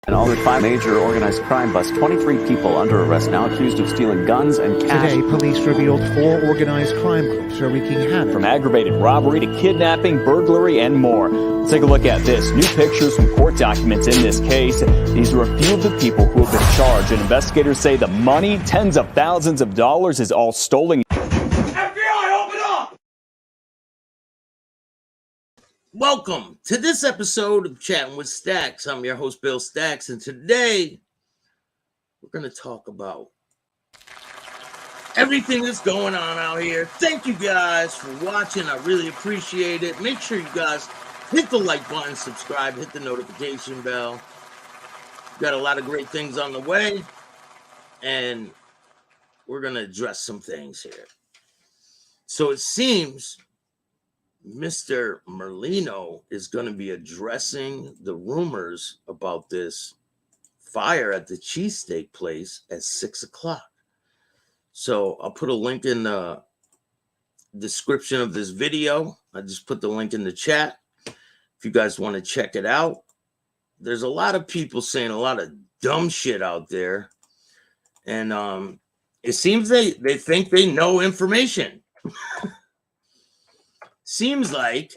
And all the 5 major organized crime busts, 23 people under arrest now accused of stealing guns and cash. Today, police revealed 4 organized crime groups are wreaking havoc. From aggravated robbery to kidnapping, burglary, and more. Let's take a look at this. New pictures from court documents in this case. These are a few of the people who have been charged, and investigators say the money, tens of thousands of dollars, is all stolen. Welcome to this episode of Chatting with Staxx. I'm your host, Bill Staxx, and today we're going to talk about everything that's going on out here. Thank you guys for watching. I really appreciate it. Make sure you guys hit the like button, subscribe, hit the notification bell. We've got a lot of great things on the way, and we're going to address some things here. So it seems Mr. Merlino is going to be addressing the rumors about this fire at the cheesesteak place at 6 o'clock. So I'll put a link in the description of this video. I just put the link in the chat if you guys want to check it out. There's a lot of people saying a lot of dumb shit out there. And it seems they think they know information. Seems like,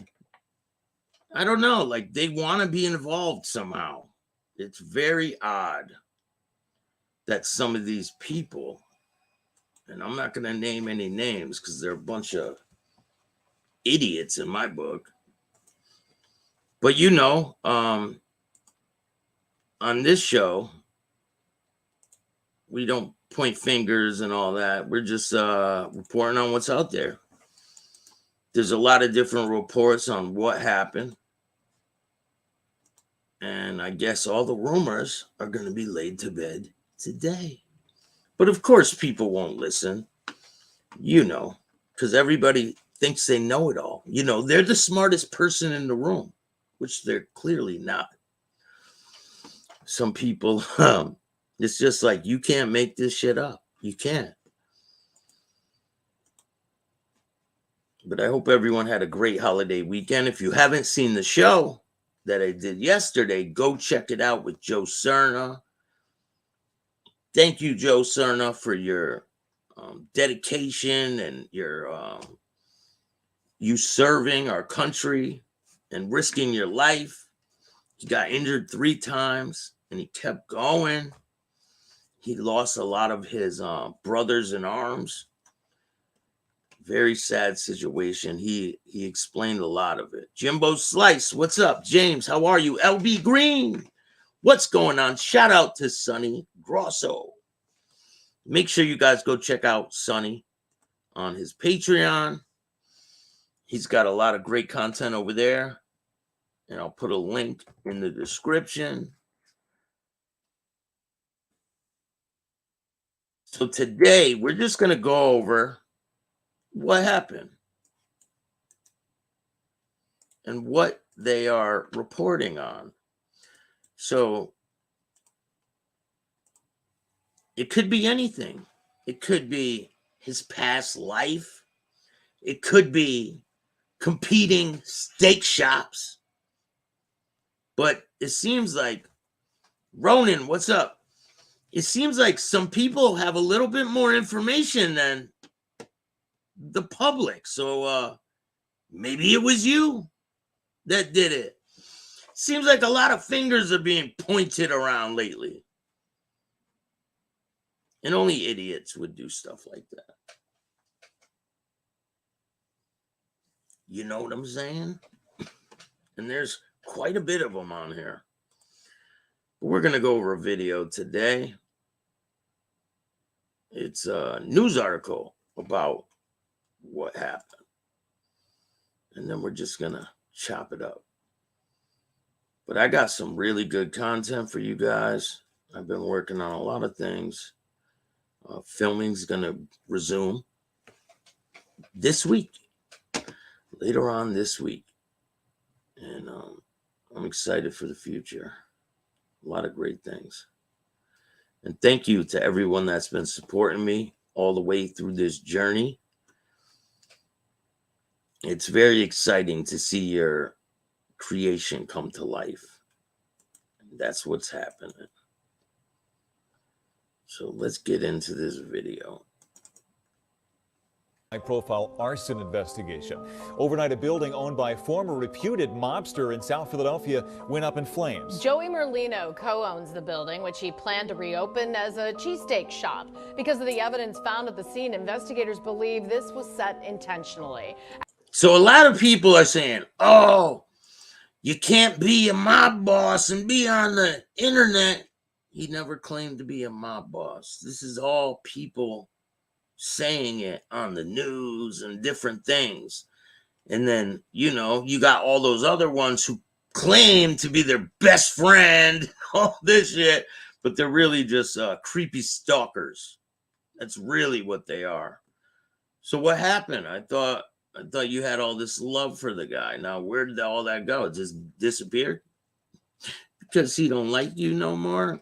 I don't know, like they want to be involved somehow. It's very odd that some of these people, and I'm not going to name any names because they're a bunch of idiots in my book. But you know, on this show, we don't point fingers and all that. We're just reporting on what's out there. There's a lot of different reports on what happened. And I guess all the rumors are going to be laid to bed today. But of course, people won't listen, you know, because everybody thinks they know it all. You know, they're the smartest person in the room, which they're clearly not. Some people, it's just like, you can't make this shit up. You can't. But I hope everyone had a great holiday weekend. If you haven't seen the show that I did yesterday, go check it out with Joe Cerna. Thank you, Joe Cerna, for your dedication and your you serving our country and risking your life. He got injured 3 times, and he kept going. He lost a lot of his brothers in arms. Very sad situation. He explained a lot of it. Jimbo Slice, what's up? James, how are you? LB Green, what's going on? Shout out to Sonny Grosso. Make sure you guys go check out Sonny on his Patreon. He's got a lot of great content over there. And I'll put a link in the description. So today, we're just going to go over what happened and what they are reporting on. So it could be anything. It could be his past life. It could be competing steak shops. But it seems like, Ronan, what's up? It seems like some people have a little bit more information than the public. So maybe it was you that did it. Seems like a lot of fingers are being pointed around lately. And only idiots would do stuff like that. You know what I'm saying? And there's quite a bit of them on here. But we're going to go over a video today. It's a news article about what happened, and then we're just gonna chop it up. But I got some really good content for you guys. I've been working on a lot of things. Filming's gonna resume this week, later on this week, and I'm excited for the future. A lot of great things. And thank you to everyone that's been supporting me all the way through this journey. It's very exciting to see your creation come to life. That's what's happening. So let's get into this video. High-profile arson investigation. Overnight, a building owned by a former reputed mobster in South Philadelphia went up in flames. Joey Merlino co-owns the building, which he planned to reopen as a cheesesteak shop. Because of the evidence found at the scene, investigators believe this was set intentionally. So a lot of people are saying, oh, you can't be a mob boss and be on the internet. He never claimed to be a mob boss. This is all people saying it on the news and different things. And then, you know, you got all those other ones who claim to be their best friend, all this shit, but they're really just creepy stalkers. That's really what they are. So what happened? I thought you had all this love for the guy. Now, where did all that go? It just disappeared? Because he don't like you no more?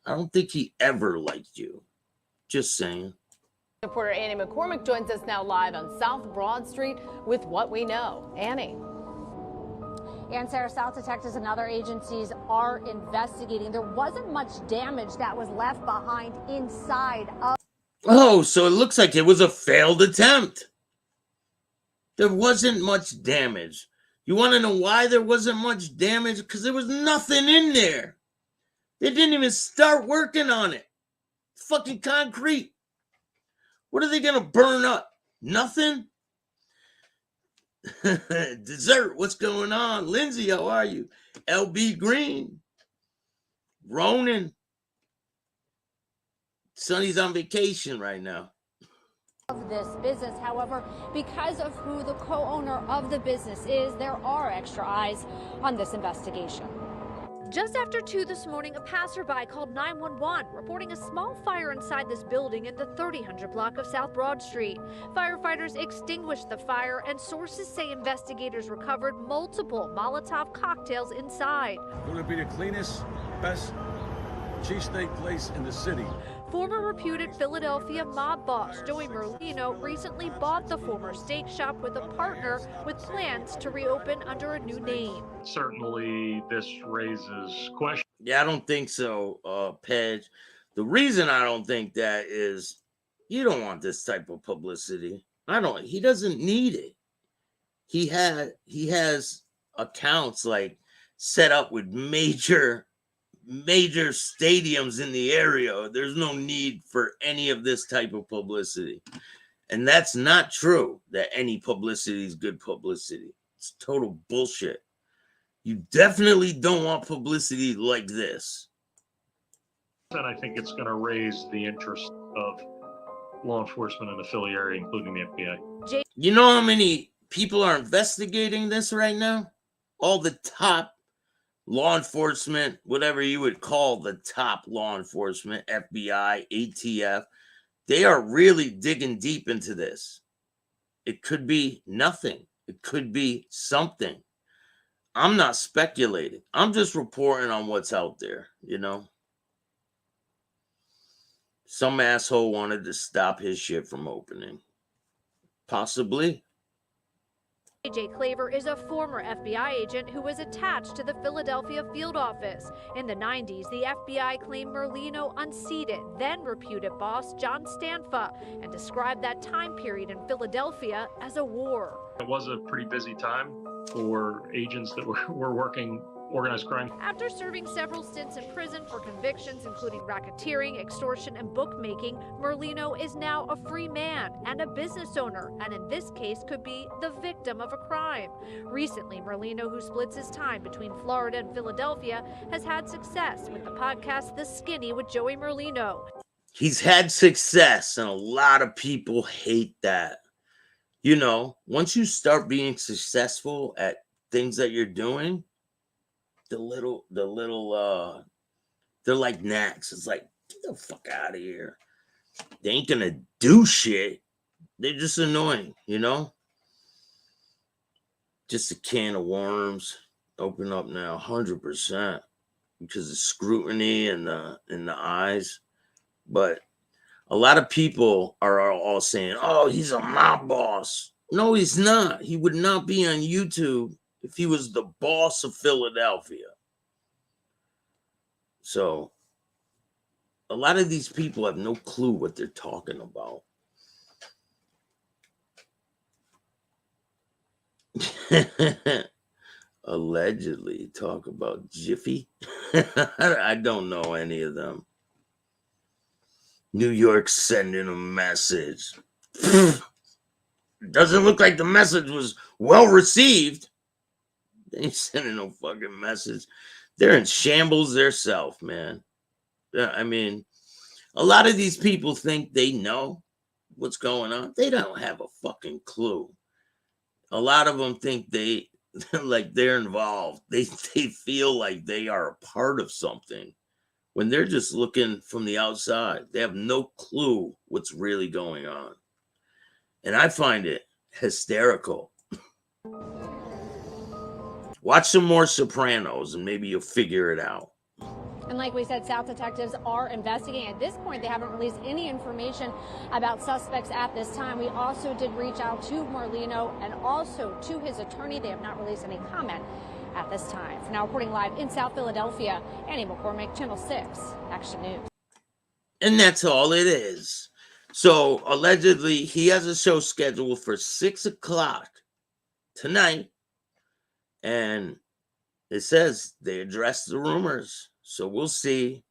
I don't think he ever liked you. Just saying. Reporter Annie McCormick joins us now live on South Broad Street with what we know. Annie. And Sarah, South detectives and other agencies are investigating. There wasn't much damage that was left behind inside of. Oh, so it looks like it was a failed attempt. There wasn't much damage. You want to know why there wasn't much damage? Because there was nothing in there. They didn't even start working on it. Fucking concrete. What are they going to burn up? Nothing? Dessert, what's going on? Lindsay, how are you? LB Green. Ronan. Sonny's on vacation right now. Of this business. However, because of who the co-owner of the business is, there are extra eyes on this investigation. Just after 2 this morning, a passerby called 911, reporting a small fire inside this building in the 3000 block of South Broad Street. Firefighters extinguished the fire, and sources say investigators recovered multiple Molotov cocktails inside. Will it be the cleanest, best cheesesteak place in the city? Former reputed Philadelphia mob boss Joey Merlino recently bought the former steak shop with a partner with plans to reopen under a new name. Certainly, this raises questions. Yeah, I don't think so, Pedge. The reason I don't think that is you don't want this type of publicity. He doesn't need it. He has accounts like set up with major stadiums in the area. There's no need for any of this type of publicity. And that's not true, that any publicity is good publicity. It's total bullshit. You definitely don't want publicity like this. And I think it's going to raise the interest of law enforcement in the Philly area, including the FBI. You know how many people are investigating this right now? All the top law enforcement, whatever you would call the top law enforcement, FBI, ATF, they are really digging deep into this. It could be nothing. It could be something. I'm not speculating. I'm just reporting on what's out there, you know? Some asshole wanted to stop his shit from opening. Possibly. AJ Claver is a former FBI agent who was attached to the Philadelphia field office. In the 90s, the FBI claimed Merlino unseated then reputed boss John Stanfa and described that time period in Philadelphia as a war. It was a pretty busy time for agents that were working organized crime. After serving several stints in prison for convictions including racketeering, extortion, and bookmaking, Merlino is now a free man and a business owner, and in this case could be the victim of a crime. Recently, Merlino, who splits his time between Florida and Philadelphia, has had success with the podcast The Skinny with Joey Merlino. He's had success, and a lot of people hate that. You know, once you start being successful at things that you're doing, they're like gnats. It's like, get the fuck out of here. They ain't gonna do shit. They're just annoying, you know? Just a can of worms. Open up now, 100%, because of scrutiny in the eyes. But a lot of people are all saying, oh, he's a mob boss. No, he's not. He would not be on YouTube if he was the boss of Philadelphia. So a lot of these people have no clue what they're talking about. Allegedly talk about Jiffy. I don't know any of them. New York sending a message. Doesn't look like the message was well received. They ain't sending no fucking message. They're in shambles themselves, man. I mean, a lot of these people think they know what's going on. They don't have a fucking clue. A lot of them think they like they're involved. They feel like they are a part of something when they're just looking from the outside. They have no clue what's really going on. And I find it hysterical. Watch some more Sopranos and maybe you'll figure it out. And like we said, South detectives are investigating. At this point, they haven't released any information about suspects at this time. We also did reach out to Merlino and also to his attorney. They have not released any comment at this time. For now, reporting live in South Philadelphia, Annie McCormick, Channel 6, Action News. And that's all it is. So allegedly, he has a show scheduled for 6 o'clock tonight. And it says they addressed the rumors. So we'll see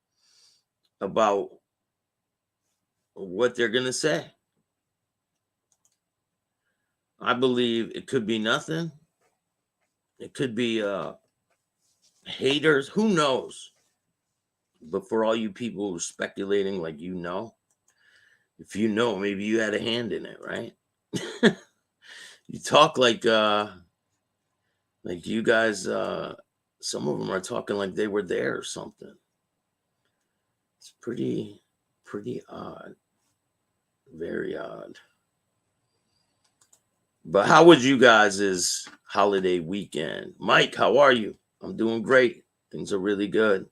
about what they're going to say. I believe it could be nothing. It could be haters. Who knows? But for all you people who are speculating like you know, if you know, maybe you had a hand in it, right? You talk like you guys... some of them are talking like they were there or something. It's pretty odd. Very odd. But how was you guys' holiday weekend? Mike, how are you? I'm doing great. Things are really good.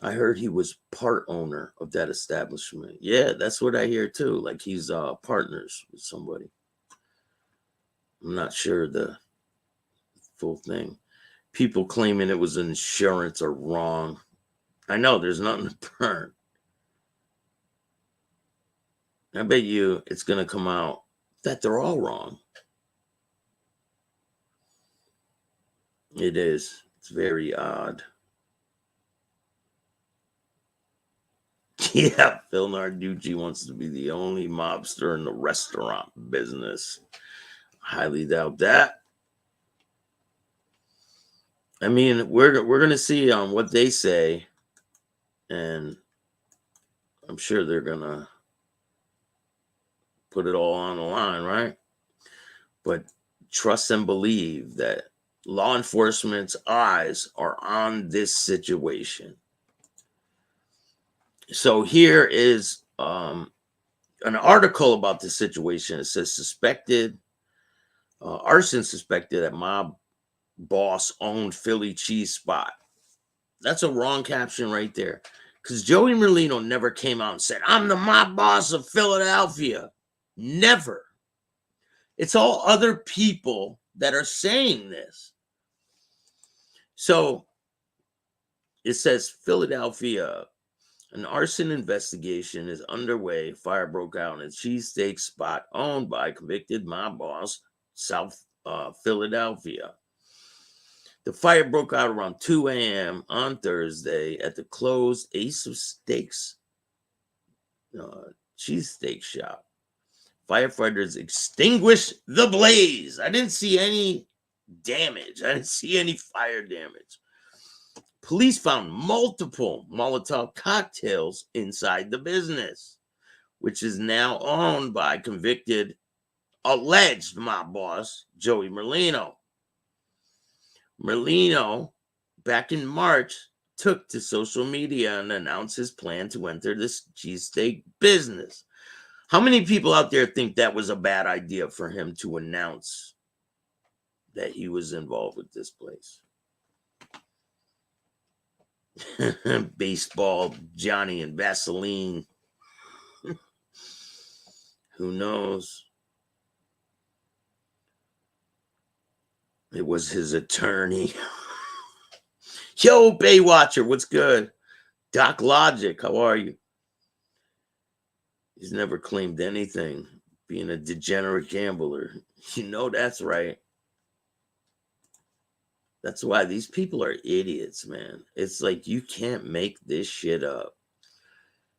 I heard he was part owner of that establishment. Yeah, that's what I hear too. Like he's partners with somebody. I'm not sure the full thing. People claiming it was insurance are wrong. I know there's nothing to burn. I bet you it's going to come out that they're all wrong. It is. It's very odd. Yeah, Phil Narducci wants to be the only mobster in the restaurant business. Highly doubt that. I mean, we're going to see on what they say, and I'm sure they're going to put it all on the line, right? But trust and believe that law enforcement's eyes are on this situation. So here is an article about this situation. It says arson suspected at mob boss owned Philly cheese spot. That's a wrong caption right there. Because Joey Merlino never came out and said, I'm the mob boss of Philadelphia. Never. It's all other people that are saying this. So it says Philadelphia, an arson investigation is underway. Fire broke out in a cheesesteak spot owned by convicted mob boss, South Philadelphia. The fire broke out around 2 a.m. on Thursday at the closed Ace of Steaks cheesesteak shop. Firefighters extinguished the blaze. I didn't see any damage. I didn't see any fire damage. Police found multiple Molotov cocktails inside the business, which is now owned by convicted alleged mob boss Joey Merlino. Merlino, back in March, took to social media and announced his plan to enter this cheesesteak business. How many people out there think that was a bad idea for him to announce that he was involved with this place? Baseball, Johnny and Vaseline. Who knows? It was his attorney. Yo, Baywatcher, what's good? Doc Logic, how are you? He's never claimed anything, being a degenerate gambler. You know that's right. That's why these people are idiots, man. It's like you can't make this shit up.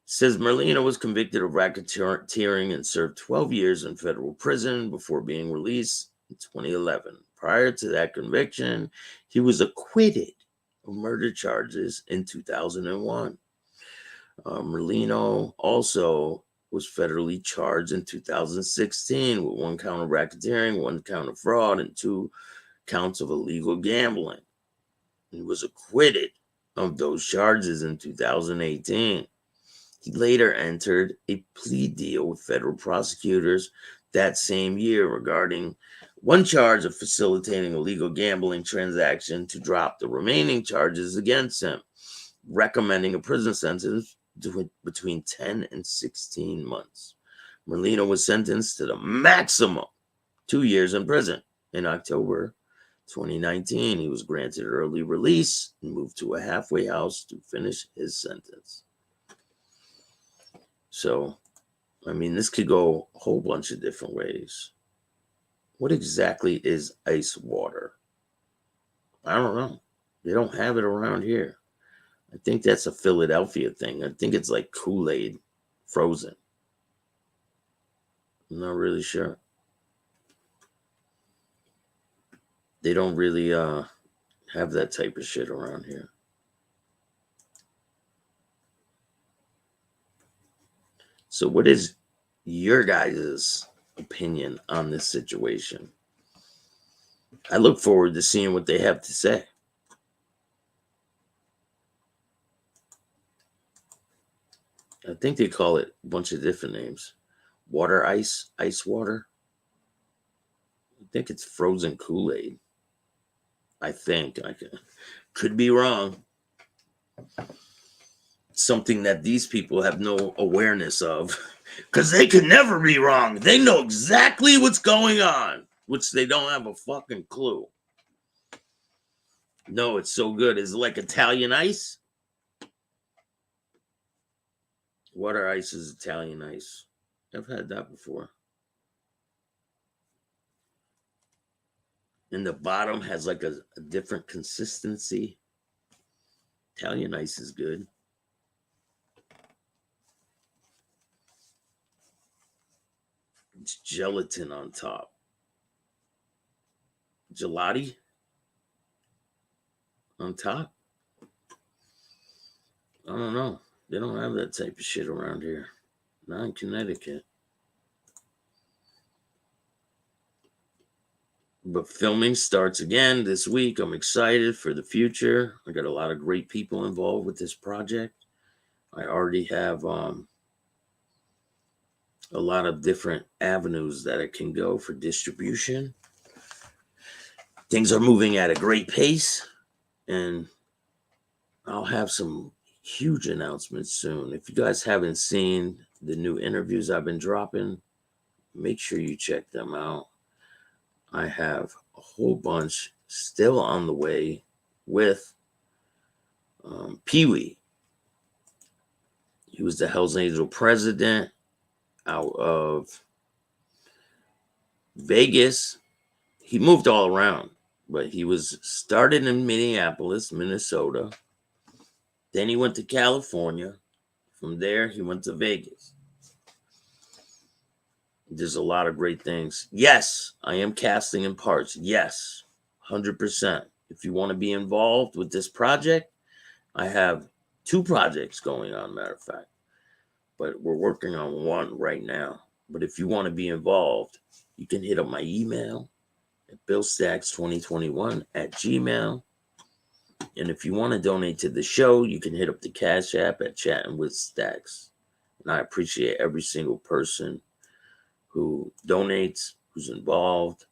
It says Merlino was convicted of racketeering and served 12 years in federal prison before being released in 2011. Prior to that conviction, he was acquitted of murder charges in 2001. Merlino also was federally charged in 2016 with 1 count of racketeering, 1 count of fraud, and 2 counts of illegal gambling. He was acquitted of those charges in 2018. He later entered a plea deal with federal prosecutors that same year regarding 1 charge of facilitating illegal gambling transaction to drop the remaining charges against him, recommending a prison sentence between 10 and 16 months. Merlino was sentenced to the maximum 2 years in prison. In October 2019, he was granted early release and moved to a halfway house to finish his sentence. So, I mean, this could go a whole bunch of different ways. What exactly is ice water? I don't know. They don't have it around here. I think that's a Philadelphia thing. I think it's like Kool-Aid frozen. I'm not really sure. They don't really have that type of shit around here. So what is your guys' opinion on this situation? I look forward to seeing what they have to say. I think they call it a bunch of different names. Water ice, ice water. I think it's frozen Kool-Aid. I think. I could be wrong. Something that these people have no awareness of. Because they could never be wrong. They know exactly what's going on. Which they don't have a fucking clue. No, it's so good. Is it like Italian ice? Water ice is Italian ice. I've had that before. And the bottom has like a different consistency. Italian ice is good. It's gelatin on top. Gelati on top? I don't know. They don't have that type of shit around here. Not in Connecticut. But filming starts again this week. I'm excited for the future. I got a lot of great people involved with this project. I already have a lot of different avenues that it can go for distribution. Things are moving at a great pace, and I'll have some huge announcements soon. If you guys haven't seen the new interviews I've been dropping, make sure you check them out. I have a whole bunch still on the way with Pee-wee. He was the Hells Angel president out of Vegas. He moved all around, but he was started in Minneapolis, Minnesota. Then he went to California. From there, he went to Vegas. There's a lot of great things. Yes, I am casting in parts. Yes, 100%. If you want to be involved with this project, I have 2 projects going on, matter of fact. But we're working on 1 right now. But if you want to be involved, you can hit up my email at billstax2021@gmail.com. And if you want to donate to the show, you can hit up the Cash App at Chattin with Staxx. And I appreciate every single person who donates, who's involved.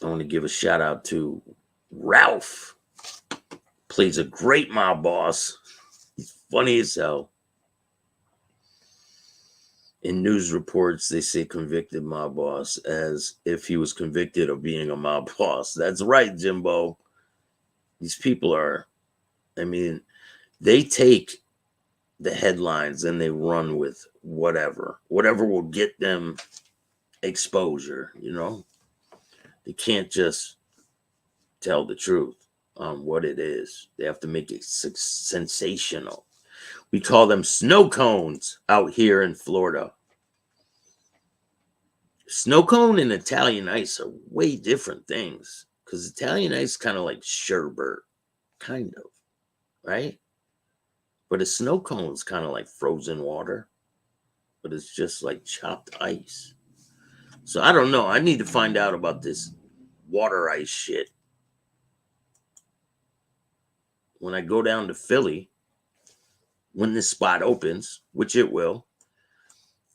I want to give a shout out to Ralph. Plays a great mob boss. He's funny as hell. In news reports, they say convicted mob boss as if he was convicted of being a mob boss. That's right, Jimbo. These people are I mean, they take the headlines and they run with whatever will get them exposure. They can't just tell the truth on what it is. They have to make it sensational. We call them snow cones out here in Florida. Snow cone and Italian ice are way different things, because Italian ice is kind of like sherbet, kind of, right? But a snow cone is kind of like frozen water, but it's just like chopped ice. So I don't know. I need to find out about this water ice shit when I go down to Philly, when this spot opens, which it will,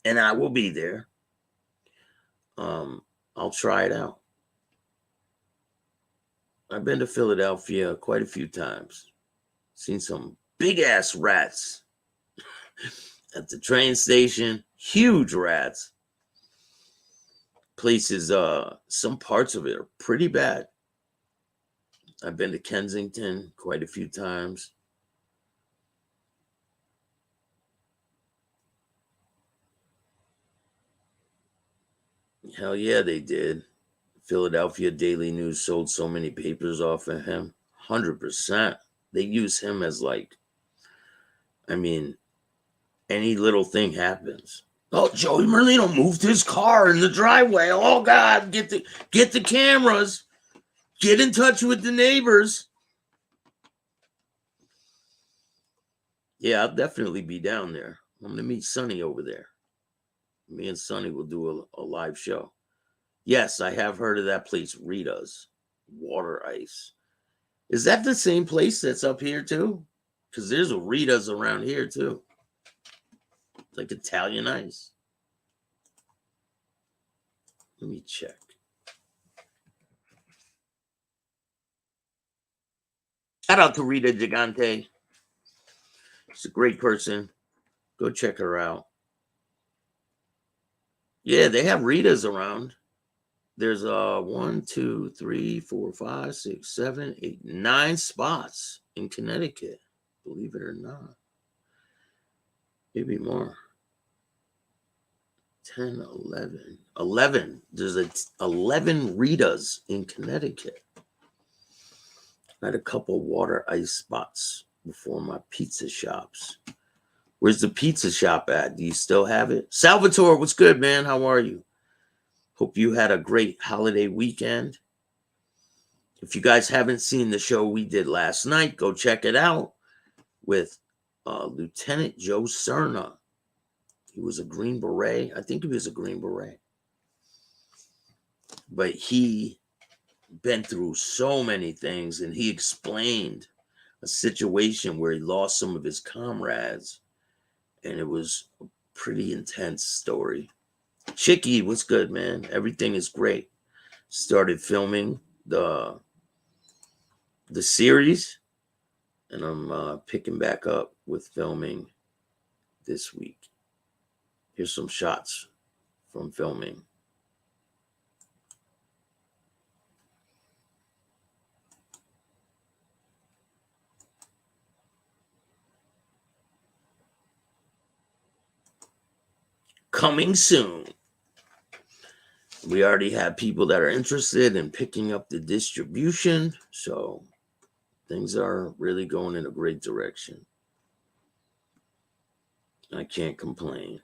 and I will be there. I'll try it out. I've been to Philadelphia quite a few times. Seen some big ass rats at the train station. Huge rats. Places, some parts of it are pretty bad. I've been to Kensington quite a few times. Hell yeah, they did. Philadelphia Daily News sold so many papers off of him. 100%. They use him as like, I mean, any little thing happens. Oh, Joey Merlino moved his car in the driveway. Oh God, get the cameras. Get in touch with the neighbors. Yeah, I'll definitely be down there. I'm going to meet Sonny over there. Me and Sonny will do a live show. Yes, I have heard of that place, Rita's Water Ice. Is that the same place that's up here too? Because there's a Rita's around here too. Like Italian ice. Let me check. Shout out to Rita Gigante. She's a great person. Go check her out. Yeah, they have Rita's around. There's 1, 2, 3, 4, 5, 6, 7, 8, 9 spots in Connecticut. Believe it or not. Maybe more. 10, 11. 11. There's 11 Rita's in Connecticut. I had a couple water ice spots before my pizza shops. Where's the pizza shop at? Do you still have it? Salvatore, what's good, man? How are you? Hope you had a great holiday weekend. If you guys haven't seen the show we did last night, go check it out with Lieutenant Joe Cerna. He was a Green Beret. I think he was a Green Beret. But he been through so many things, and he explained a situation where he lost some of his comrades, and it was a pretty intense story. Chicky, what's good, man? Everything is great. Started filming the series, and I'm picking back up with filming this week. Here's some shots from filming. Coming soon. We already have people that are interested in picking up the distribution, so things are really going in a great direction. I can't complain.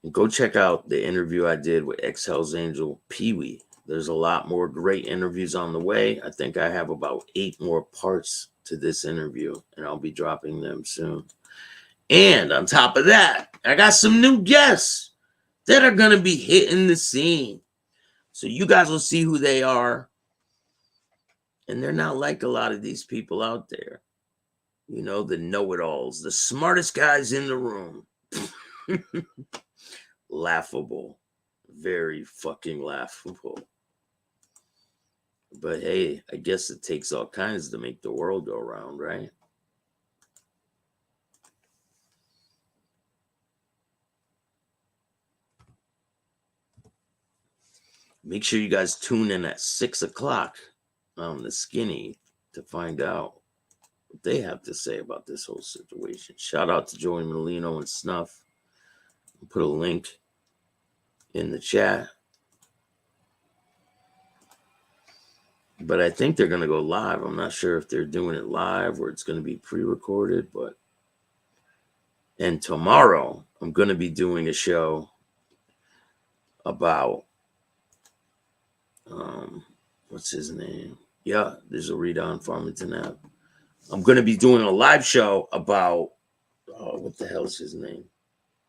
And go check out the interview I did with ex-Hell's Angel Pee-wee. There's a lot more great interviews on the way. I think I have about 8 more parts to this interview, and I'll be dropping them soon. And on top of that, I got some new guests that are going to be hitting the scene. So you guys will see who they are. And they're not like a lot of these people out there. You know, the know-it-alls, the smartest guys in the room. Laughable. Very fucking laughable. But hey, I guess it takes all kinds to make the world go round, right? Make sure you guys tune in at 6 o'clock on the Skinny to find out what they have to say about this whole situation. Shout out to Joey Merlino and Snuff. I'll put a link in the chat. But I think they're going to go live. I'm not sure if they're doing it live or it's going to be pre-recorded. And tomorrow, I'm going to be doing a show about, what's his name? Yeah, there's a read on Farmington app. I'm going to be doing a live show about, what the hell is his name?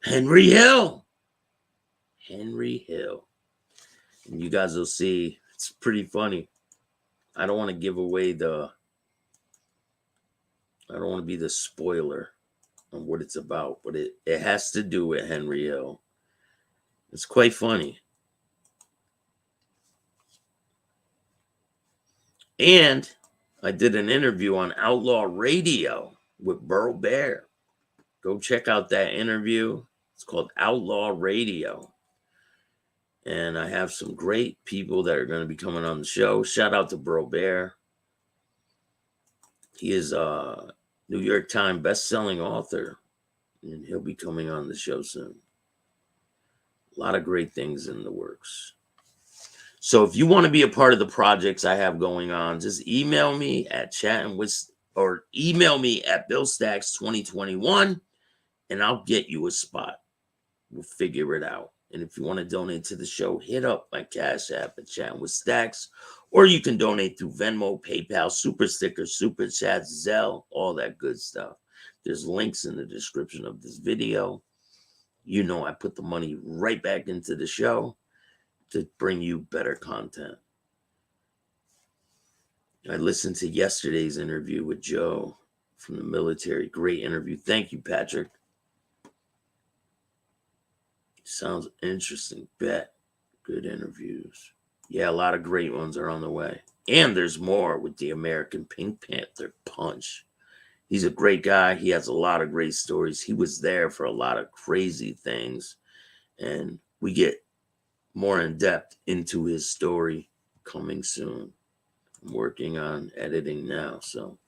Henry Hill. Henry Hill. And you guys will see, it's pretty funny. I don't want to give away I don't want to be the spoiler on what it's about, but it has to do with Henry Hill. It's quite funny. And I did an interview on Outlaw Radio with Burl Bear. Go check out that interview. It's called Outlaw Radio. And I have some great people that are going to be coming on the show. Shout out to Burl Bear. He is a New York Times best-selling author, and he'll be coming on the show soon. A lot of great things in the works. So if you want to be a part of the projects I have going on, just email me at email me at BillStaxx2021, and I'll get you a spot. We'll figure it out. And if you want to donate to the show, hit up my Cash App at Chattin with Staxx, or you can donate through Venmo, PayPal, Super Stickers, Super Chats, Zelle, all that good stuff. There's links in the description of this video. You know I put the money right back into the show to bring you better content. I listened to yesterday's interview with Joe from the military. Great interview. Thank you, Patrick. Sounds interesting. Bet. Good interviews. Yeah, a lot of great ones are on the way. And there's more with the American Pink Panther Punch. He's a great guy. He has a lot of great stories. He was there for a lot of crazy things. And we get more in depth into his story coming soon. I'm working on editing now. So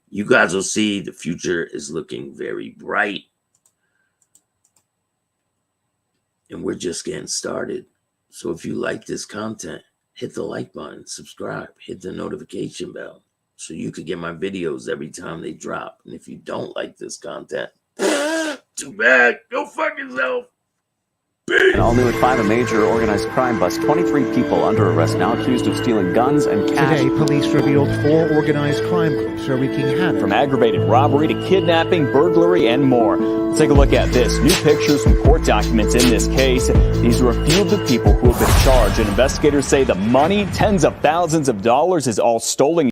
you guys will see the future is looking very bright. And we're just getting started. So if you like this content, hit the like button, subscribe, hit the notification bell so you can get my videos every time they drop. And if you don't like this content, too bad. Go fuck yourself. And all new at 5, a major organized crime bust. 23 people under arrest now accused of stealing guns and cash. Today, police revealed 4 organized crime groups are wreaking havoc. From aggravated robbery to kidnapping, burglary, and more. Let's take a look at this. New pictures from court documents in this case. These are a few of the people who have been charged, and investigators say the money, tens of thousands of dollars, is all stolen.